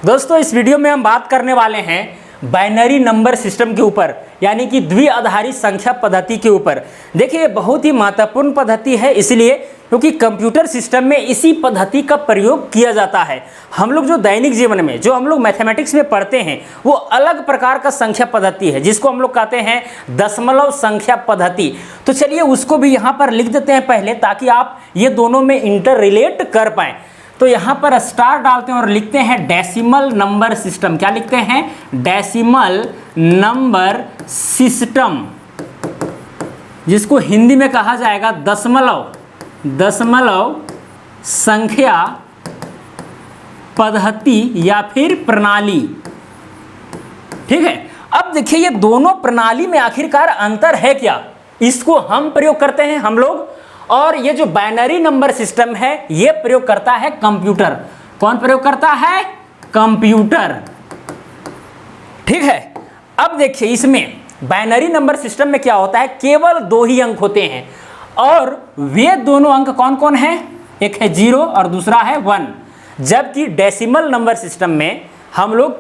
दोस्तों इस वीडियो में हम बात करने वाले हैं बाइनरी नंबर सिस्टम के ऊपर, यानी कि द्विआधारी संख्या पद्धति के ऊपर। देखिए बहुत ही महत्वपूर्ण पद्धति है, इसलिए क्योंकि कंप्यूटर सिस्टम में इसी पद्धति का प्रयोग किया जाता है। हम लोग जो दैनिक जीवन में जो हम लोग मैथमेटिक्स में पढ़ते हैं वो अलग प्रकार का संख्या पद्धति है, जिसको हम लोग कहते हैं दशमलव संख्या पद्धति। तो चलिए उसको भी यहाँ पर लिख देते हैं पहले, ताकि आप ये दोनों में इंटर रिलेट कर पाएँ। तो यहाँ पर स्टार डालते हैं और लिखते हैं डेसिमल नंबर सिस्टम। क्या लिखते हैं? डेसिमल नंबर सिस्टम, जिसको हिंदी में कहा जाएगा दशमलव संख्या पद्धति या फिर प्रणाली। ठीक है, अब देखिए ये दोनों प्रणाली में आखिरकार अंतर है क्या, इसको हम प्रयोग करते हैं हम लोग, और ये जो बाइनरी नंबर सिस्टम है ये प्रयोग करता है कंप्यूटर। कौन प्रयोग करता है? कंप्यूटर। ठीक है, अब देखिए इसमें बाइनरी नंबर सिस्टम में क्या होता है, केवल दो ही अंक होते हैं, और वे दोनों अंक कौन कौन हैं? एक है 0 और दूसरा है 1। जबकि डेसिमल नंबर सिस्टम में हम लोग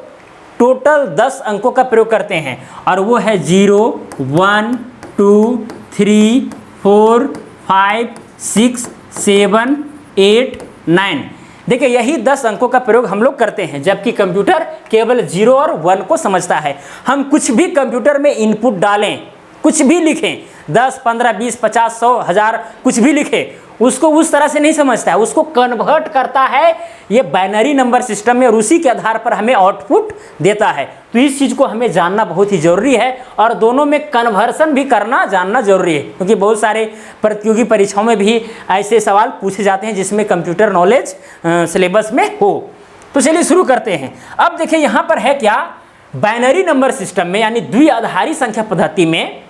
टोटल 10 अंकों का प्रयोग करते हैं, और वो है 0, 1, 2, 3, 4, 5, 6, 7, 8, 9। देखिए यही 10 अंकों का प्रयोग हम लोग करते हैं, जबकि कंप्यूटर केवल 0 और 1 को समझता है। हम कुछ भी कंप्यूटर में इनपुट डालें, कुछ भी लिखें, 10, 15, 20, 50, 100, 1000 कुछ भी लिखें, उसको उस तरह से नहीं समझता है, उसको कन्वर्ट करता है ये बाइनरी नंबर सिस्टम में, और उसी के आधार पर हमें आउटपुट देता है। तो इस चीज़ को हमें जानना बहुत ही ज़रूरी है, और दोनों में कन्वर्सन भी करना जानना ज़रूरी है, क्योंकि बहुत सारे प्रतियोगी परीक्षाओं में भी ऐसे सवाल पूछे जाते हैं जिसमें कंप्यूटर नॉलेज सिलेबस में हो। तो चलिए शुरू करते हैं। अब देखिए यहाँ पर है क्या, बाइनरी नंबर सिस्टम में यानी द्विआधारी संख्या पद्धति में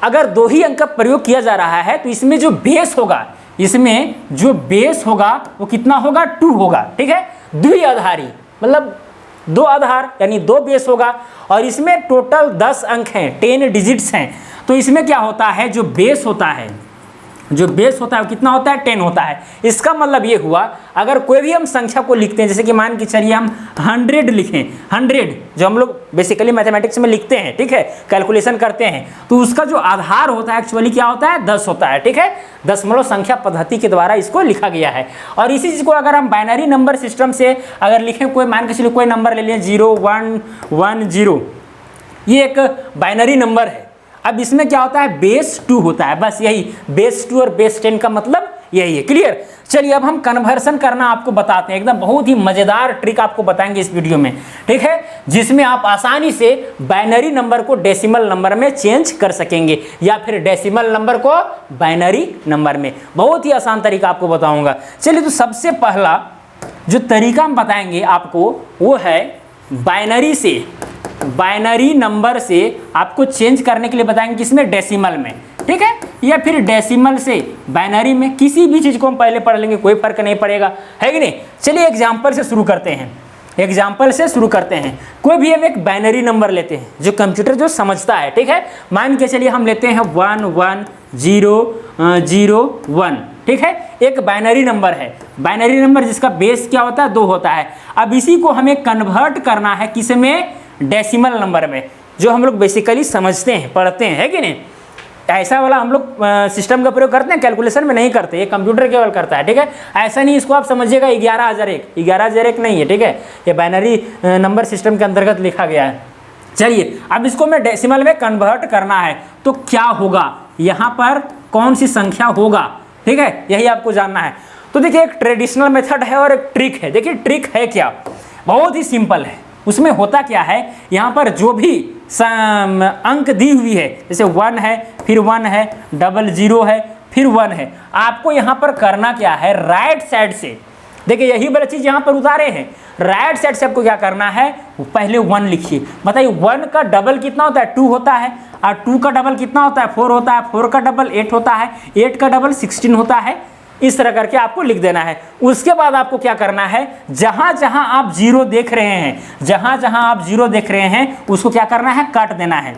अगर दो ही अंक का प्रयोग किया जा रहा है, तो इसमें जो बेस होगा, वो कितना होगा? 2 होगा। ठीक है, द्विआधारी मतलब दो आधार यानी 2 बेस होगा, और इसमें टोटल 10 अंक हैं, 10 डिजिट्स हैं। तो इसमें क्या होता है, जो बेस होता है वो कितना होता है? 10 होता है। इसका मतलब ये हुआ, अगर कोई भी हम संख्या को लिखते हैं, जैसे कि मान के चलिए हम 100 लिखें, 100 जो हम लोग बेसिकली मैथमेटिक्स में लिखते हैं, ठीक है, कैलकुलेशन करते हैं, तो उसका जो आधार होता है एक्चुअली क्या होता है? 10 होता है। ठीक है, दशमलव संख्या पद्धति के द्वारा इसको लिखा गया है। और इसी चीज़ को अगर हम बाइनरी नंबर सिस्टम से अगर लिखें, कोई मान के चलिए कोई नंबर ले लें 0, 1, 1, 0, ये एक बाइनरी नंबर है। अब इसमें क्या होता है? बेस 2 होता है, बस यही बेस 2 और बेस 10 का मतलब यही है। क्लियर? चलिए अब हम कन्वर्सन करना आपको बताते हैं, एकदम बहुत ही मज़ेदार ट्रिक आपको बताएंगे इस वीडियो में। ठीक है, जिसमें आप आसानी से बाइनरी नंबर को डेसिमल नंबर में चेंज कर सकेंगे, या फिर डेसिमल नंबर को बाइनरी नंबर में। बहुत ही आसान तरीका आपको बताऊंगा। चलिए तो सबसे पहला जो तरीका हम बताएंगे आपको वो है बाइनरी नंबर से आपको चेंज करने के लिए बताएंगे, किसमें? डेसिमल में। ठीक है, या फिर डेसिमल से बाइनरी में, किसी भी चीज़ को हम पहले पढ़ लेंगे, कोई फर्क नहीं पड़ेगा, है कि नहीं? चलिए एग्जाम्पल से शुरू करते हैं। कोई भी हम एक बाइनरी नंबर लेते हैं जो कंप्यूटर जो समझता है। ठीक है, मान के चलिए हम लेते हैं 1, 1, 0, 0, 1। ठीक है, एक बाइनरी नंबर है, बाइनरी नंबर जिसका बेस क्या होता है? 2 होता है। अब इसी को हमें कन्वर्ट करना है किसमें? डेसिमल नंबर में, जो हम लोग बेसिकली समझते हैं, पढ़ते हैं, है कि नहीं? ऐसा वाला हम लोग सिस्टम का प्रयोग करते हैं, कैलकुलेशन में नहीं करते, ये कंप्यूटर केवल करता है। ठीक है, ऐसा नहीं, इसको आप समझिएगा 11,001 नहीं है। ठीक है, ये बाइनरी नंबर सिस्टम के अंतर्गत लिखा गया है। चलिए अब इसको मैं डेसिमल में कन्वर्ट करना है, तो क्या होगा, यहाँ पर कौन सी संख्या होगा? ठीक है, यही आपको जानना है। तो देखिए एक ट्रेडिशनल मेथड है और एक ट्रिक है। देखिए ट्रिक है क्या, बहुत ही सिंपल है। उसमें होता क्या है, यहाँ पर जो भी अंक दी हुई है, जैसे 1 है, फिर 1 है, 00 है, फिर 1 है, आपको यहाँ पर करना क्या है, राइट साइड से, देखिए यही वाला चीज़ यहाँ पर उतारे हैं, राइट साइड से आपको क्या करना है, पहले 1 लिखिए। बताइए 1 का डबल कितना होता है? 2 होता है, और 2 का डबल कितना होता है? 4 होता है, 4 का डबल 8 होता है, 8 का डबल 16 होता है। इस तरह करके आपको लिख देना है। उसके बाद आपको क्या करना है, जहां जहां आप 0 देख रहे हैं, उसको क्या करना है, काट देना है।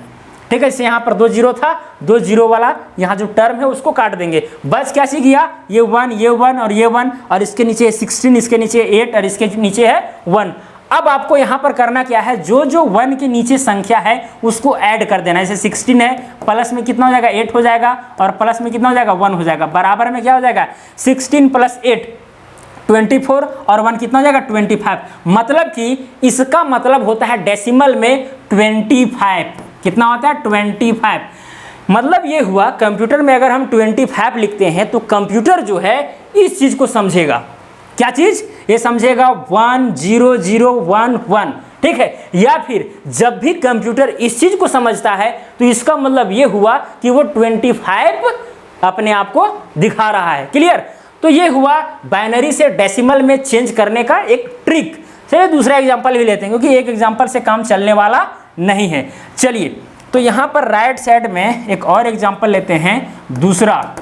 ठीक है, जैसे यहाँ पर 2 0 था, 2 0 वाला यहाँ जो टर्म है उसको काट देंगे। बस क्या सीख गया, ये 1 और ये 1 और इसके नीचे 16, इसके नीचे 8 और इसके नीचे है 1। अब आपको यहां पर करना क्या है, जो जो 1 के नीचे संख्या है उसको ऐड कर देना। जैसे 16 है, प्लस में कितना हो जाएगा 8 हो जाएगा, और प्लस में कितना हो जाएगा 1 हो जाएगा, बराबर में क्या हो जाएगा 16 + 8 24, और 1 कितना हो जाएगा 25। मतलब कि इसका मतलब होता है डेसिमल में 25। कितना होता है 25। मतलब ये हुआ कंप्यूटर में अगर हम 25 लिखते हैं तो कंप्यूटर जो है इस चीज को समझेगा। क्या चीज, ये समझेगा 10011, ठीक है। या फिर जब भी कंप्यूटर इस चीज को समझता है तो इसका मतलब ये हुआ कि वो 25 अपने आप को दिखा रहा है। क्लियर। तो ये हुआ बाइनरी से डेसिमल में चेंज करने का एक ट्रिक। चलिए दूसरा एग्जांपल भी लेते हैं, क्योंकि एक एग्जांपल से काम चलने वाला नहीं है। चलिए, तो यहाँ पर राइट साइड में एक और एग्जांपल लेते हैं दूसरा।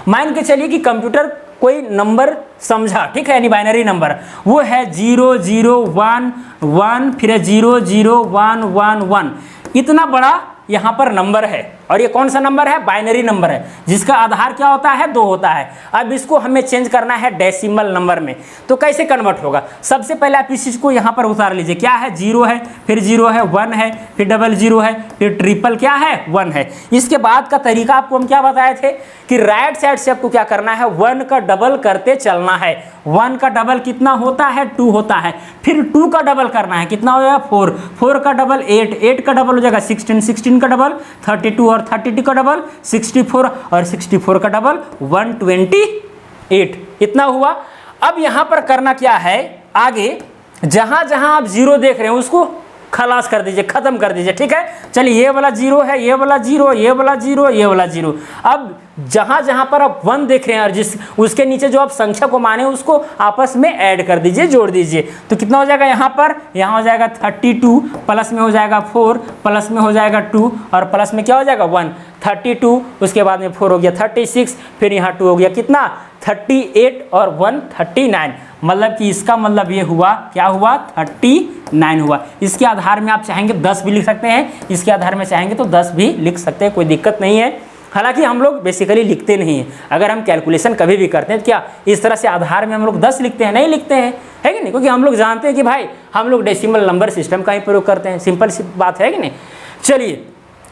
मान के चलिए कि कंप्यूटर कोई नंबर समझा, ठीक है, यानी बाइनरी नंबर, वो है 0011, फिर 00111। इतना बड़ा यहाँ पर नंबर है, और ये कौन सा नंबर है, बाइनरी नंबर है, जिसका आधार क्या होता है 2 होता है। अब इसको हमें चेंज करना है डेसिमल नंबर में, तो कैसे कन्वर्ट होगा। सबसे पहले आप इस चीज को यहाँ पर उतार लीजिए। क्या है 0 है, फिर 0 है, 1 है, फिर 00 है, फिर ट्रिपल क्या है 1 है। इसके बाद का तरीका आपको हम क्या बताए थे कि राइट साइड से आपको क्या करना है, 1 का डबल करते चलना है। 1 का डबल कितना होता है 2 होता है, फिर 2 का डबल करना है, कितना हो जाएगा 4, 4 का डबल 8, 8 का डबल हो जाएगा 16, 16 का डबल 32, और 32 का डबल 64, और 64 का डबल 128। इतना हुआ। अब यहां पर करना क्या है, आगे जहां जहां आप 0 देख रहे हैं उसको खलास कर दीजिए, खत्म कर दीजिए, ठीक है। चलिए ये वाला 0 है, ये वाला 0, ये वाला 0, ये वाला 0। अब जहां जहां पर आप 1 देख रहे हैं और जिस उसके नीचे जो आप संख्या को माने उसको आपस में ऐड कर दीजिए, जोड़ दीजिए। तो कितना हो जाएगा यहाँ पर, यहाँ हो जाएगा 32, प्लस में हो जाएगा 4, प्लस में हो जाएगा 2, और प्लस में क्या हो जाएगा 1। 32, उसके बाद में 4 हो गया 36, फिर यहाँ 2 हो गया कितना 38, और 1 39। मतलब कि इसका मतलब ये हुआ, क्या हुआ 39 हुआ। इसके आधार में आप चाहेंगे 10 भी लिख सकते हैं, इसके आधार में चाहेंगे तो 10 भी लिख सकते हैं, कोई दिक्कत नहीं है। हालांकि हम लोग बेसिकली लिखते नहीं हैं, अगर हम कैलकुलेशन कभी भी करते हैं तो क्या इस तरह से आधार में हम लोग 10 लिखते हैं, नहीं लिखते हैं, है कि नहीं, क्योंकि हम लोग जानते हैं कि भाई हम लोग डेसिमल नंबर सिस्टम का ही प्रयोग करते हैं। सिंपल सी बात है कि नहीं। चलिए,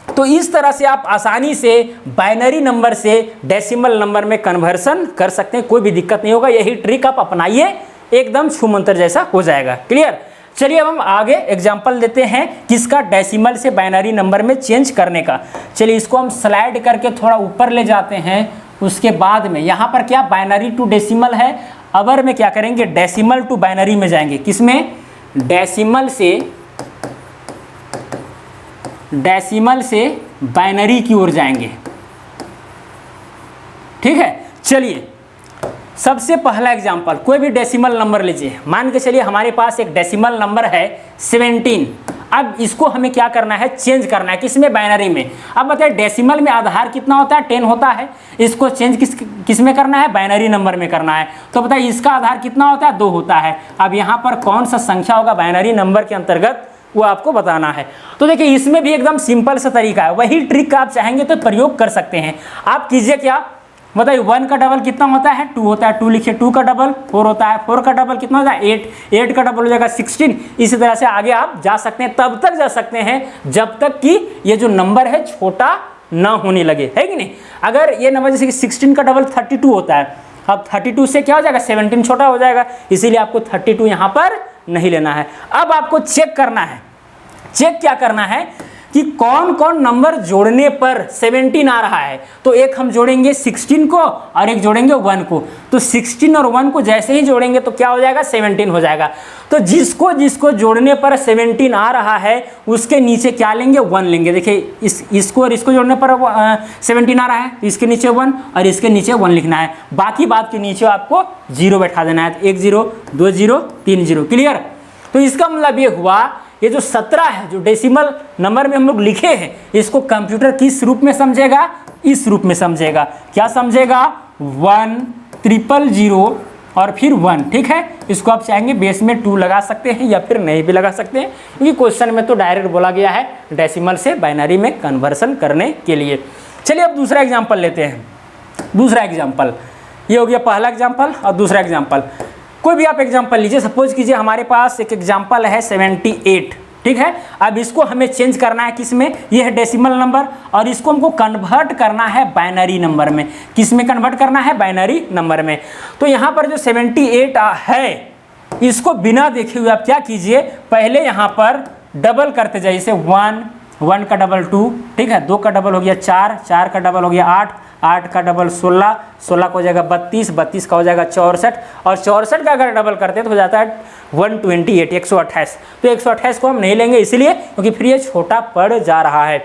तो इस तरह से आप आसानी से बाइनरी नंबर से डेसिमल नंबर में कन्वर्सन कर सकते हैं, कोई भी दिक्कत नहीं होगा। यही ट्रिक आप अपनाइए, एकदम छूमंतर जैसा हो जाएगा। क्लियर। चलिए अब हम आगे एग्जांपल देते हैं किसका, डेसिमल से बाइनरी नंबर में चेंज करने का। चलिए इसको हम स्लाइड करके थोड़ा ऊपर ले जाते हैं। उसके बाद में यहाँ पर क्या बाइनरी टू डेसिमल है, अबर में क्या करेंगे डेसिमल टू बाइनरी में जाएंगे। किसमें, डेसिमल से बाइनरी की ओर जाएंगे, ठीक है। चलिए सबसे पहला एग्जांपल, कोई भी डेसिमल नंबर लीजिए। मान के चलिए हमारे पास एक डेसिमल नंबर है 17। अब इसको हमें क्या करना है, चेंज करना है, किसमें, बाइनरी में। अब बताइए डेसिमल में आधार कितना होता है 10 होता है, इसको चेंज किस में करना है, बाइनरी नंबर में करना है। तो बताइए इसका आधार कितना होता है 2 होता है। अब यहाँ पर कौन सा संख्या होगा बाइनरी नंबर के अंतर्गत, वो आपको बताना है। तो देखिए इसमें भी एकदम सिंपल सा तरीका है, वही ट्रिक का आप चाहेंगे तो प्रयोग कर सकते हैं। आप कीजिए क्या बताइए, 1 का डबल कितना होता है 2 होता है, 2 लिखिए, 2 का डबल 4 होता है, 4 का डबल कितना होता है 8, 8 का डबल हो जाएगा 16। इसी तरह से आगे आप जा सकते हैं, तब तक जा सकते हैं जब तक कि ये जो नंबर है छोटा ना होने लगे, है कि नहीं। अगर ये नंबर जैसे कि 16 का डबल 32 होता है, अब 32 से क्या हो जाएगा 17 छोटा हो जाएगा, इसीलिए आपको 32 यहाँ पर नहीं लेना है। अब आपको चेक करना है, चेक क्या करना है कि कौन कौन नंबर जोड़ने पर 17 आ रहा है। तो एक हम जोड़ेंगे 16 को और एक जोड़ेंगे 1 को। तो 16 और 1 को जैसे ही जोड़ेंगे तो क्या हो जाएगा 17 हो जाएगा। तो जिसको जिसको जोड़ने पर 17 आ रहा है उसके नीचे क्या लेंगे 1 लेंगे। देखिए इसको और इसको जोड़ने पर 17 आ रहा है, इसके नीचे 1 और इसके नीचे 1 लिखना है। बाकी बात के नीचे आपको 0 बैठा देना है, 1 0 2 0 3 0। क्लियर। तो इसका मतलब ये हुआ ये जो 17 है जो डेसिमल नंबर में हम लोग लिखे हैं, इसको कंप्यूटर किस रूप में समझेगा, इस रूप में समझेगा। क्या समझेगा 1 000 और फिर 1, ठीक है। इसको आप चाहेंगे बेस में 2 लगा सकते हैं या फिर नहीं भी लगा सकते हैं, क्योंकि क्वेश्चन में तो डायरेक्ट बोला गया है डेसिमल से बाइनरी में कन्वर्सन करने के लिए। चलिए अब दूसरा एग्जाम्पल लेते हैं। दूसरा एग्जाम्पल ये हो गया पहला एग्जाम्पल और दूसरा एग्जाम्पल। कोई भी आप एग्जाम्पल लीजिए, सपोज कीजिए हमारे पास एक एग्जाम्पल है 78, ठीक है। अब इसको हमें चेंज करना है किस में, ये है डेसिमल नंबर, और इसको हमको कन्वर्ट करना है बाइनरी नंबर में। किस में कन्वर्ट करना है, बाइनरी नंबर में। तो यहाँ पर जो 78 है, इसको बिना देखे हुए आप क्या कीजिए, पहले यहाँ पर डबल करते जाइए, जैसे 1, 1 का डबल 2, ठीक है, 2 का डबल हो गया 4, 4 का डबल हो गया 8, 8 का डबल 16, 16 का हो जाएगा 32, 32 का हो जाएगा 64, और 64 का अगर डबल करते हैं तो हो जाता है 128, 128। तो 128 को हम नहीं लेंगे इसलिए क्योंकि फिर ये छोटा पड़ जा रहा है।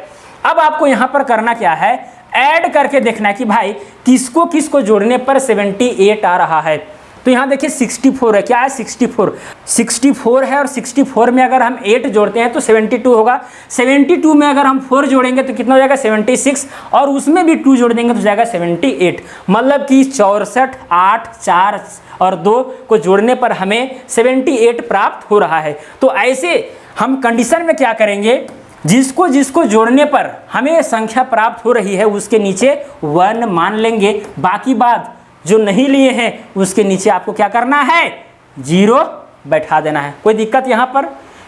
अब आपको यहाँ पर करना क्या है, ऐड करके देखना है कि भाई किसको किसको जोड़ने पर 78 आ रहा है। तो यहाँ देखिए 64 है, क्या है 64 है, और 64 में अगर हम 8 जोड़ते हैं तो 72 होगा। 72 में अगर हम 4 जोड़ेंगे तो कितना हो जाएगा 76, और उसमें भी 2 जोड़ देंगे तो हो जाएगा 78। मतलब कि 64, 8, 4 और 2 को जोड़ने पर हमें 78 प्राप्त हो रहा है। तो ऐसे हम कंडीशन में क्या करेंगे, जिसको जिसको जोड़ने पर हमें संख्या प्राप्त हो रही है उसके नीचे 1 मान लेंगे, बाकी बात जो नहीं लिए हैं उसके नीचे आपको क्या करना है, 0 बैठा देना है। कोई दिक्कत यहाँ पर,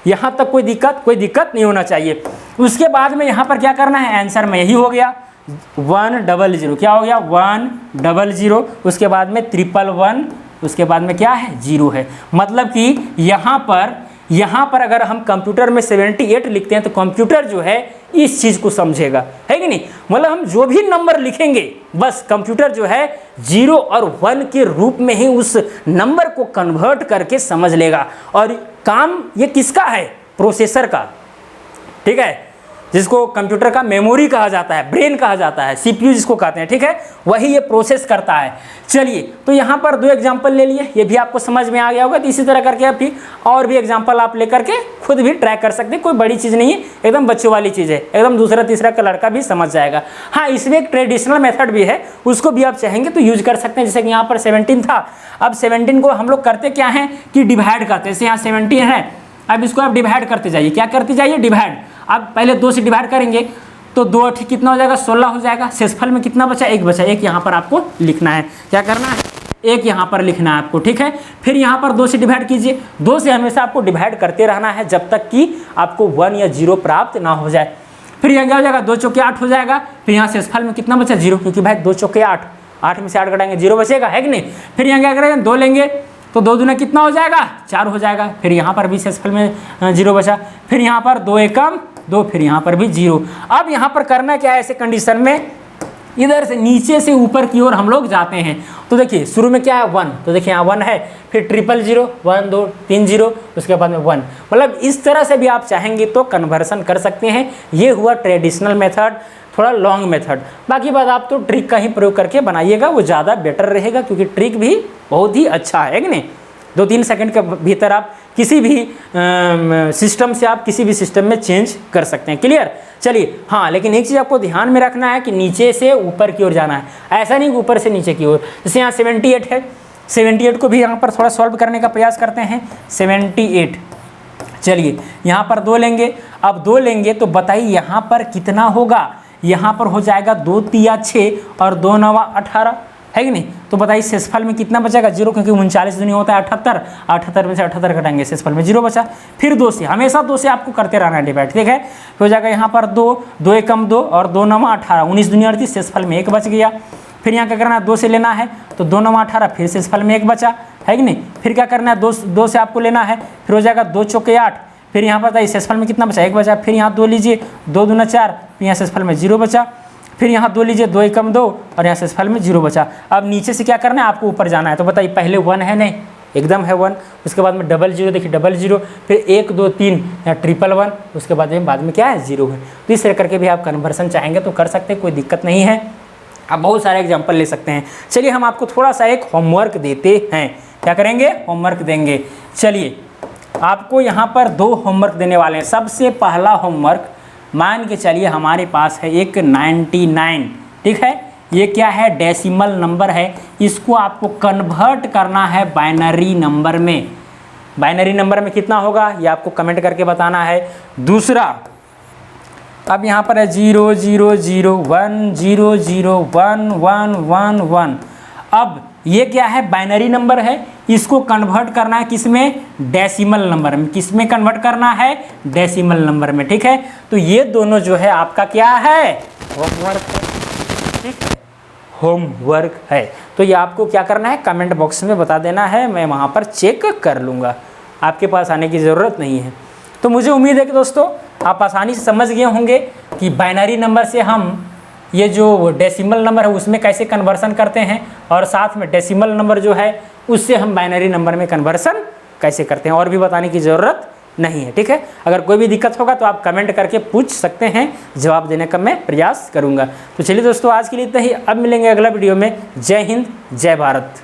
यहाँ तक कोई दिक्कत नहीं होना चाहिए। उसके बाद में यहाँ पर क्या करना है, आंसर में यही हो गया 100, क्या हो गया 100, उसके बाद में 111, उसके बाद में क्या है 0 है। मतलब कि यहाँ पर अगर हम कंप्यूटर में 78 लिखते हैं तो कंप्यूटर जो है इस चीज़ को समझेगा, है कि नहीं। मतलब हम जो भी नंबर लिखेंगे बस कंप्यूटर जो है 0 और 1 के रूप में ही उस नंबर को कन्वर्ट करके समझ लेगा। और काम ये किसका है, प्रोसेसर का, ठीक है, जिसको कंप्यूटर का मेमोरी कहा जाता है, ब्रेन कहा जाता है, सीपीयू जिसको कहते हैं, ठीक है, वही ये प्रोसेस करता है। चलिए, तो यहाँ पर 2 एग्जाम्पल ले लिए, ये भी आपको समझ में आ गया होगा। तो इसी तरह करके आप भी और भी एग्जाम्पल आप लेकर के खुद भी ट्रैक कर सकते हैं, कोई बड़ी चीज़ नहीं है, एकदम बच्चों वाली चीज़ है, एकदम दूसरा तीसरा का लड़का भी समझ जाएगा। हाँ, इसमें एक ट्रेडिशनल मेथड भी है, उसको भी आप चाहेंगे तो यूज कर सकते हैं। जैसे कि यहाँ पर 17 था, अब 17 को हम लोग करते क्या है कि डिवाइड करते हैं। जैसे यहाँ 17 है, अब इसको आप डिवाइड करते जाइए, क्या करते जाइए, डिवाइड। अब पहले 2 से डिवाइड करेंगे तो 2 8 कितना हो जाएगा 16 हो जाएगा। शेषफल में कितना बचा, 1 बचा, 1 यहाँ पर आपको लिखना है। क्या करना है, 1 यहाँ पर लिखना है आपको, ठीक है। फिर यहाँ पर 2 से डिवाइड कीजिए, 2 से हमेशा आपको डिवाइड करते रहना है जब तक कि आपको 1 या 0 प्राप्त ना हो जाए। फिर यहाँ क्या हो जाएगा, 2 चौके 8 हो जाएगा। फिर यहाँ शेषफल में कितना बचा, 0, क्योंकि भाई 2 चौके 8, 8 में से 8 घटाएंगे 0 बचेगा, है कि नहीं। फिर यहाँ क्या करेंगे, 2 लेंगे तो 2 दूना कितना हो जाएगा, 4 हो जाएगा। फिर यहाँ पर भी शेषफल में 0 बचा। फिर यहाँ पर 2 एकम 2, फिर यहाँ पर भी 0। अब यहाँ पर करना क्या है, ऐसे कंडीशन में इधर से नीचे से ऊपर की ओर हम लोग जाते हैं। तो देखिए शुरू में क्या है 1, तो देखिए यहाँ 1 है, फिर 000, 1 2 3 0, उसके बाद में 1। मतलब इस तरह से भी आप चाहेंगे तो कन्वर्सन कर सकते हैं। ये हुआ ट्रेडिशनल मेथड, थोड़ा लॉन्ग मेथड। बाकी बात आप तो ट्रिक का ही प्रयोग करके बनाइएगा, वो ज़्यादा बेटर रहेगा, क्योंकि ट्रिक भी बहुत ही अच्छा है कि नहीं। 2-3 सेकंड के भीतर आप किसी भी सिस्टम से आप किसी भी सिस्टम में चेंज कर सकते हैं। क्लियर। चलिए, हाँ, लेकिन एक चीज़ आपको ध्यान में रखना है कि नीचे से ऊपर की ओर जाना है, ऐसा नहीं कि ऊपर से नीचे की ओर। जैसे यहाँ 78 है, 78 को भी यहाँ पर थोड़ा सॉल्व करने का प्रयास करते हैं। 78, चलिए यहाँ पर 2 लेंगे। अब 2 लेंगे तो बताइए यहाँ पर कितना होगा, यहाँ पर हो जाएगा 2 तिया 6 और 2 नवा 18, है कि नहीं। तो बताइए शेषफल में कितना बचेगा, 0, क्योंकि 39 दुनी होता है 78, 78 में से 78 घटाएंगे, शेषफल में 0 बचा। फिर 2 से, हमेशा 2 से आपको करते रहना है डिवाइड, ठीक है। हो जाएगा यहाँ पर 2, 2 एकम 2 और 2 नवा 18, 19 दुनी 38, शेषफल में 1 बच गया। फिर यहाँ क्या करना है, 2 से लेना है तो 2 नवा 18, फिर शेषफल में 1 बचा, है कि नहीं। फिर क्या करना है, 2 से आपको लेना है, फिर हो जाएगा 2 चौके 8, फिर यहाँ पर शेषफल में कितना बचा, 1 बचा। फिर यहाँ 2 लीजिए, 2 दूना 4, फिर यहाँ शेषफल में 0 बचा। फिर यहाँ 2 लीजिए, 2 एकम 2 और यहाँ शेषफल में 0 बचा। अब नीचे से क्या करना है, आपको ऊपर जाना है। तो बताइए पहले 1 है, नहीं एकदम है 1, उसके बाद में 00, देखिए 00, फिर 1 2 3 यहाँ 111, उसके बाद में क्या है 0 है। तो इस तरह करके भी आप कन्वर्सन चाहेंगे तो कर सकते हैं, कोई दिक्कत नहीं है। आप बहुत सारे एग्जाम्पल ले सकते हैं। चलिए हम आपको थोड़ा सा एक होमवर्क देते हैं। क्या करेंगे, होमवर्क देंगे। चलिए आपको यहाँ पर 2 होमवर्क देने वाले हैं। सबसे पहला होमवर्क, मान के चलिए हमारे पास है एक 99, ठीक है। ये क्या है, डेसिमल नंबर है, इसको आपको कन्वर्ट करना है बाइनरी नंबर में। बाइनरी नंबर में कितना होगा ये आपको कमेंट करके बताना है। दूसरा, अब यहाँ पर है 0 0 0 1 0 0 1 1 1 1। अब ये क्या है, बाइनरी नंबर है, इसको कन्वर्ट करना है किसमें, डेसिमल नंबर में। किसमें कन्वर्ट करना है, डेसिमल नंबर में। ठीक है, तो ये दोनों जो है आपका क्या है, होमवर्क है। ठीक है, होमवर्क है। तो ये आपको क्या करना है, कमेंट बॉक्स में बता देना है, मैं वहाँ पर चेक कर लूँगा, आपके पास आने की ज़रूरत नहीं है। तो मुझे उम्मीद है कि दोस्तों आप आसानी से समझ गए होंगे कि बाइनरी नंबर से हम ये जो डेसिमल नंबर है उसमें कैसे कन्वर्सन करते हैं, और साथ में डेसिमल नंबर जो है उससे हम बाइनरी नंबर में कन्वर्सन कैसे करते हैं, और भी बताने की ज़रूरत नहीं है। ठीक है, अगर कोई भी दिक्कत होगा तो आप कमेंट करके पूछ सकते हैं, जवाब देने का मैं प्रयास करूंगा। तो चलिए दोस्तों, आज के लिए इतना ही। अब मिलेंगे अगला वीडियो में। जय हिंद, जय भारत।